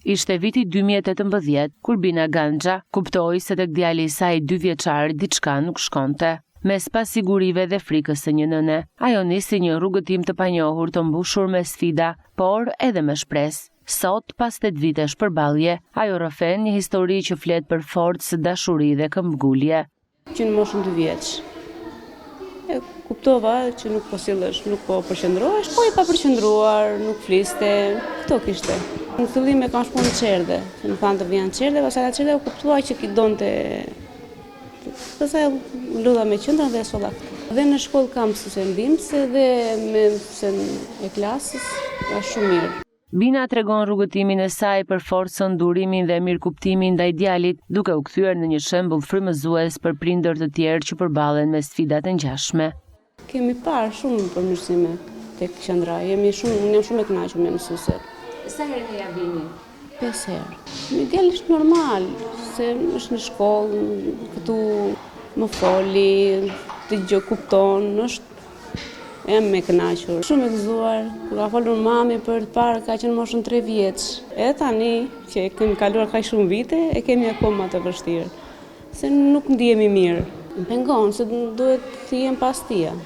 Ishte viti 2018 kur Bina Ganxha kuptoi se tek djali i saj 2 vjeçar diçka nuk shkonte. Mes pasigurive dhe frikës së një nëne, ajo nisi një rrugëtim të panjohur të mbushur me sfida, por edhe me shpresë. Sot, pas 8 vitesh përballje, ajo rrëfen një histori që flet për forcë, dashuri dhe këmbgulje. Që në moshën 2 vjeç. Kuptova që nuk po sillesh, nuk po përqendrohesh, po i pa përqendruar, nuk fliste, këto kishte. Në fillim e kam shkuar në çerdhe, më thanë të vjen çerdhe, pastaj atë çerdhe u kuptua që ki donte. Pastaj ludha me qendrën dhe solla. Dhe në shkollë kam mësuese ndihmëse dhe me mësuesen e klasës, është shumë mirë. Bina tregon rrugëtimin e saj për forcën, durimin dhe mirëkuptimin ndaj djalit, duke u kthyer në një shembull frymëzues për prindër të tjerë që përballen me sfidat e ngjashme. Kemi parë shumë përmirësime tek qendra. Unë jam shumë e kënaqur me mësuesit. Sa herë ke ja vini? 5 herë. Me djalin është normal, se është në shkollë, këtu më foli, të gjë kupton, është jam me kënaqur. Shumë e gëzuar, kur ka folur mami për të parë ka qenë moshën 3 vjeç. E tani që kemi kaluar kaq shumë vite, e kemi akoma të vështirë. Se nuk ndihemi mirë. Më pengon se duhet të jem pas tia.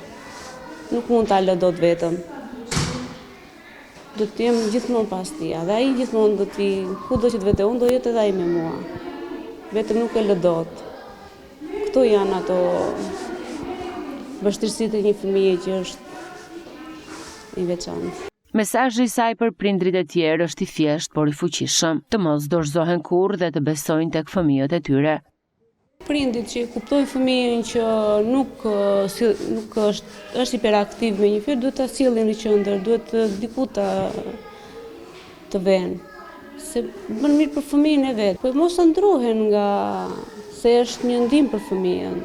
Nuk mund ta lë dot vetëm. Do të jem gjithmonë pas tia. Dhe ai gjithmonë do të kudo që të vete unë do jetë edhe ai me mua. Vetëm nuk e lë dot. Këto janë ato vështirësitë e një fëmije që është i veçantë. Mesazhi i saj për prindrit e tjerë është i thjeshtë por i fuqishëm, të mos dorëzohen kurrë dhe të besojnë tek fëmijët e tyre. Prindit që kuptojnë fëmijën që nuk është hiperaktiv me një fjalë, duhet ta sillin në qendër, duhet diku të vënë. Se bën mirë për fëmijën e vet, po mos të ndruhen nga se është një ndihmë për fëmijën.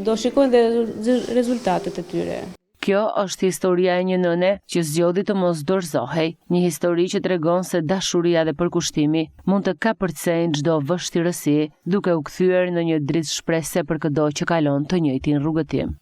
Do shikojnë dhe rezultatet e tyre. Kjo është historia e një nëne që zgjodhi të mos dorëzohej, një histori që tregon se dashuria dhe përkushtimi mund të kapërcejnë çdo vështirësi, duke u kthyer në një dritë shprese për çdo që kalon të njëjtin rrugëtim.